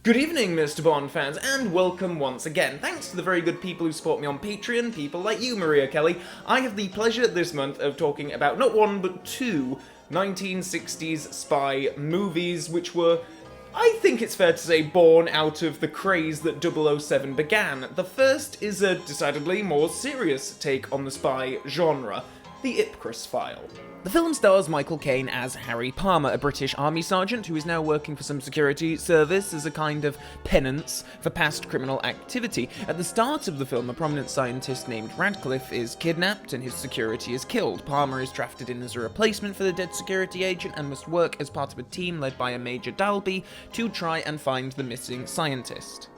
Good evening, Mr. Bond fans, and welcome once again. Thanks to the very good people who support me on Patreon, people like you, Maria Kelly, I have the pleasure this month of talking about not one, but two 1960s spy movies, which were, I think it's fair to say, born out of the craze that 007 began. The first is a decidedly more serious take on the spy genre, the Ipcress file. The film stars Michael Caine as Harry Palmer, a British army sergeant who is now working for some security service as a kind of penance for past criminal activity. At the start of the film, a prominent scientist named Radcliffe is kidnapped and his security is killed. Palmer is drafted in as a replacement for the dead security agent and must work as part of a team led by a Major Dalby to try and find the missing scientist.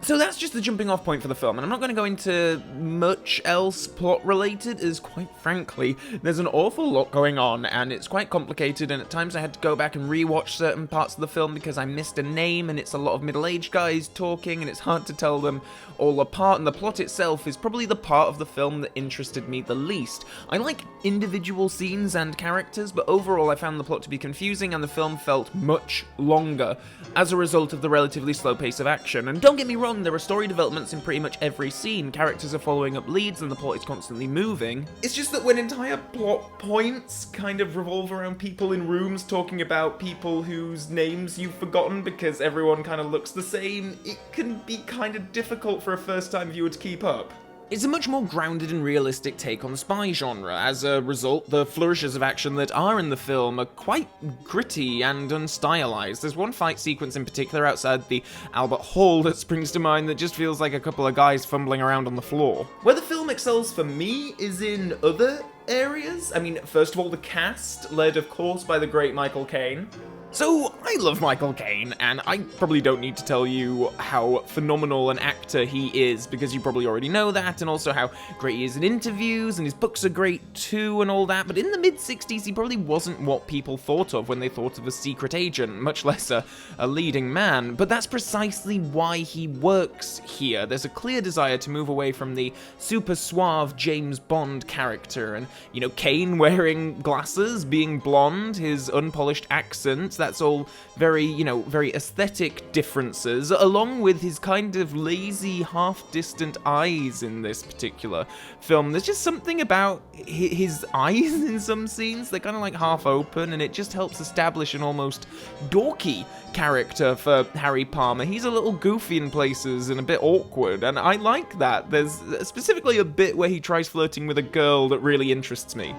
So that's just the jumping off point for the film, and I'm not going to go into much else plot-related, as quite frankly, there's an awful lot going on, and it's quite complicated, and at times I had to go back and re-watch certain parts of the film because I missed a name, and it's a lot of middle-aged guys talking, and it's hard to tell them all apart, and the plot itself is probably the part of the film that interested me the least. I like individual scenes and characters, but overall I found the plot to be confusing, and the film felt much longer as a result of the relatively slow pace of action. And don't get me wrong, there are story developments in pretty much every scene, characters are following up leads and the plot is constantly moving. It's just that when entire plot points kind of revolve around people in rooms talking about people whose names you've forgotten because everyone kind of looks the same, it can be kind of difficult for a first-time viewer to keep up. It's a much more grounded and realistic take on the spy genre. As a result, the flourishes of action that are in the film are quite gritty and unstylized. There's one fight sequence in particular outside the Albert Hall that springs to mind that just feels like a couple of guys fumbling around on the floor. Where the film excels for me is in other areas. I mean, first of all, the cast, led of course by the great Michael Caine. So, I love Michael Caine, and I probably don't need to tell you how phenomenal an actor he is, because you probably already know that, and also how great he is in interviews, and his books are great too, and all that, but in the mid-60s he probably wasn't what people thought of when they thought of a secret agent, much less a leading man, but that's precisely why he works here. There's a clear desire to move away from the super suave James Bond character, and, you know, Caine wearing glasses, being blonde, his unpolished accent, that's all very, very aesthetic differences, along with his kind of lazy, half-distant eyes in this particular film. There's just something about his eyes in some scenes, they're kind of like half open, and it just helps establish an almost dorky character for Harry Palmer. He's a little goofy in places and a bit awkward, and I like that. There's specifically a bit where he tries flirting with a girl that really interests me.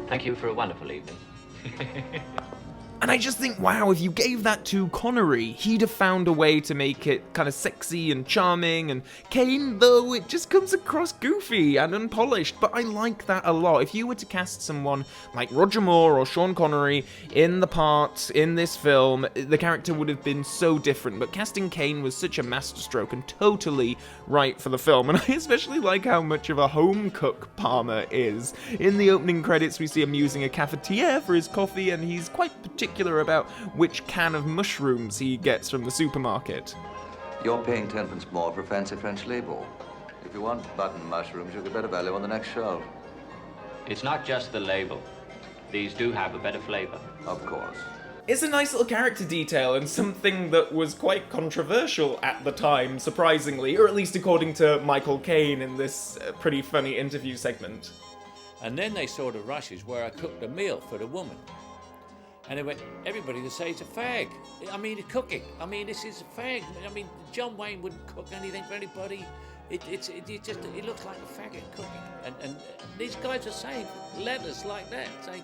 Thank you for a wonderful evening. And I just think, wow, if you gave that to Connery, he'd have found a way to make it kind of sexy and charming, and Caine, though, it just comes across goofy and unpolished, but I like that a lot. If you were to cast someone like Roger Moore or Sean Connery in the part in this film, the character would have been so different, but casting Caine was such a masterstroke and totally right for the film, and I especially like how much of a home cook Palmer is. In the opening credits, we see him using a cafetiere for his coffee, and he's quite particular about which can of mushrooms he gets from the supermarket. You're paying 10 pence more for a fancy French label. If you want button mushrooms, you'll get better value on the next shelf. It's not just the label. These do have a better flavor. Of course. It's a nice little character detail and something that was quite controversial at the time, surprisingly, or at least according to Michael Caine in this pretty funny interview segment. And then they saw the rushes where I cooked a meal for the woman. And they went, everybody to say it's a fag. I mean, it's cooking. I mean, this is a fag. I mean, John Wayne wouldn't cook anything for anybody. It looks like a faggot cooking. And these guys are saying letters like that, saying,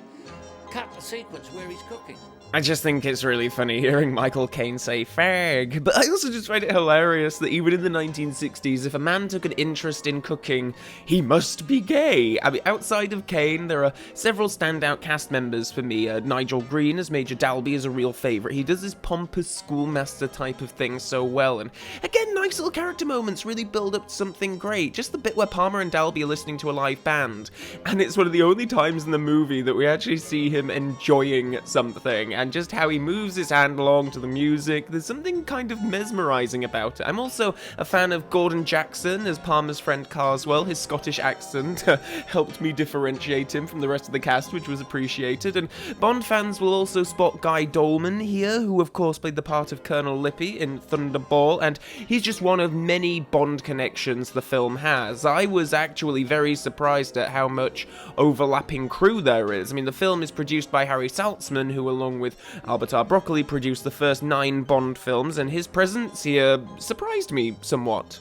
cut the sequence where he's cooking. I just think it's really funny hearing Michael Caine say fag, but I also just find it hilarious that even in the 1960s, if a man took an interest in cooking, he must be gay. I mean, outside of Caine, there are several standout cast members for me. Nigel Green as Major Dalby is a real favourite. He does this pompous schoolmaster type of thing so well, and again, nice little character moments really build up to something great. Just the bit where Palmer and Dalby are listening to a live band, and it's one of the only times in the movie that we actually see him enjoying something, and just how he moves his hand along to the music. There's something kind of mesmerizing about it. I'm also a fan of Gordon Jackson as Palmer's friend Carswell. His Scottish accent helped me differentiate him from the rest of the cast, which was appreciated. And Bond fans will also spot Guy Dolman here, who of course played the part of Colonel Lippy in Thunderball, and he's just one of many Bond connections the film has. I was actually very surprised at how much overlapping crew there is. I mean, the film is produced by Harry Saltzman, who along with Albert R. Broccoli produced the first 9 Bond films, and his presence here surprised me somewhat.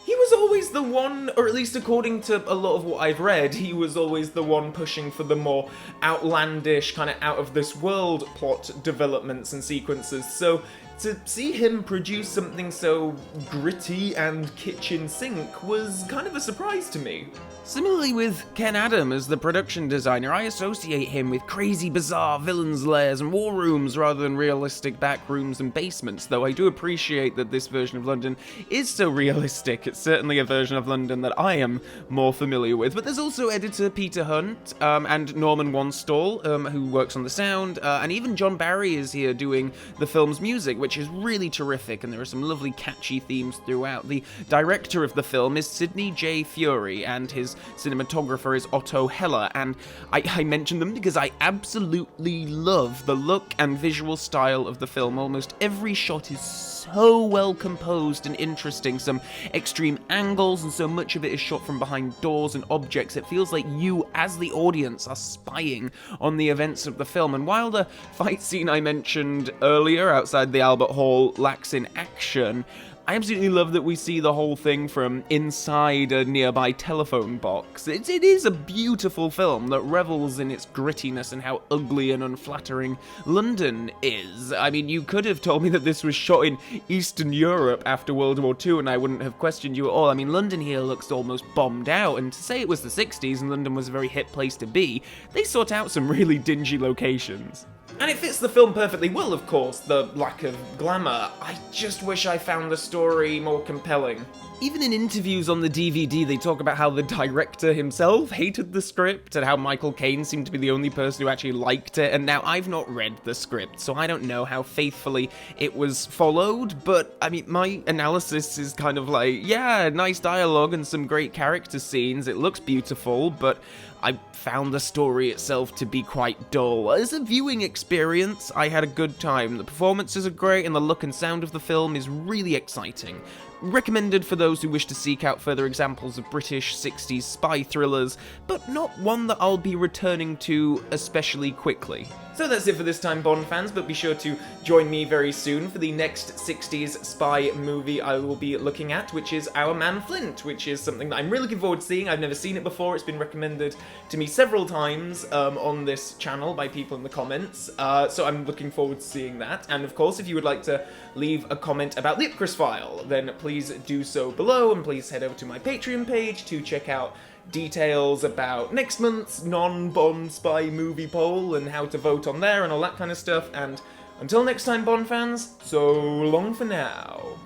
He was always the one, or at least according to a lot of what I've read, he was always the one pushing for the more outlandish, kind of out-of-this-world plot developments and sequences, so to see him produce something so gritty and kitchen sink was kind of a surprise to me. Similarly with Ken Adam as the production designer, I associate him with crazy, bizarre villains' lairs and war rooms rather than realistic back rooms and basements, though I do appreciate that this version of London is so realistic. It's certainly a version of London that I am more familiar with. But there's also editor Peter Hunt and Norman Wanstall, who works on the sound, and even John Barry is here doing the film's music, which is really terrific, and there are some lovely catchy themes throughout. The director of the film is Sidney J. Fury, and his cinematographer is Otto Heller, and I mention them because I absolutely love the look and visual style of the film. Almost every shot is so well composed and interesting, some extreme angles, and so much of it is shot from behind doors and objects. It feels like you, as the audience, are spying on the events of the film, and while the fight scene I mentioned earlier outside the Albert Hall lacks in action, I absolutely love that we see the whole thing from inside a nearby telephone box. It is a beautiful film that revels in its grittiness and how ugly and unflattering London is. I mean, you could have told me that this was shot in Eastern Europe after World War II and I wouldn't have questioned you at all. I mean, London here looks almost bombed out, and to say it was the 60s and London was a very hip place to be, they sort out some really dingy locations. And it fits the film perfectly well, of course, the lack of glamour. I just wish I found the story more compelling. Even in interviews on the DVD, they talk about how the director himself hated the script and how Michael Caine seemed to be the only person who actually liked it. And now, I've not read the script, so I don't know how faithfully it was followed, but, I mean, my analysis is kind of like, yeah, nice dialogue and some great character scenes, it looks beautiful, but I found the story itself to be quite dull. As a viewing experience, I had a good time. The performances are great, and the look and sound of the film is really exciting. Recommended for those who wish to seek out further examples of British 60s spy thrillers, but not one that I'll be returning to especially quickly. So that's it for this time, Bond fans, but be sure to join me very soon for the next 60s spy movie I will be looking at, which is Our Man Flint, which is something that I'm really looking forward to seeing. I've never seen it before. It's been recommended to me several times on this channel by people in the comments, so I'm looking forward to seeing that. And of course, if you would like to leave a comment about the Ipcress file, then please do so below, and please head over to my Patreon page to check out details about next month's non-Bond spy movie poll and how to vote on there and all that kind of stuff. And until next time, Bond fans, so long for now.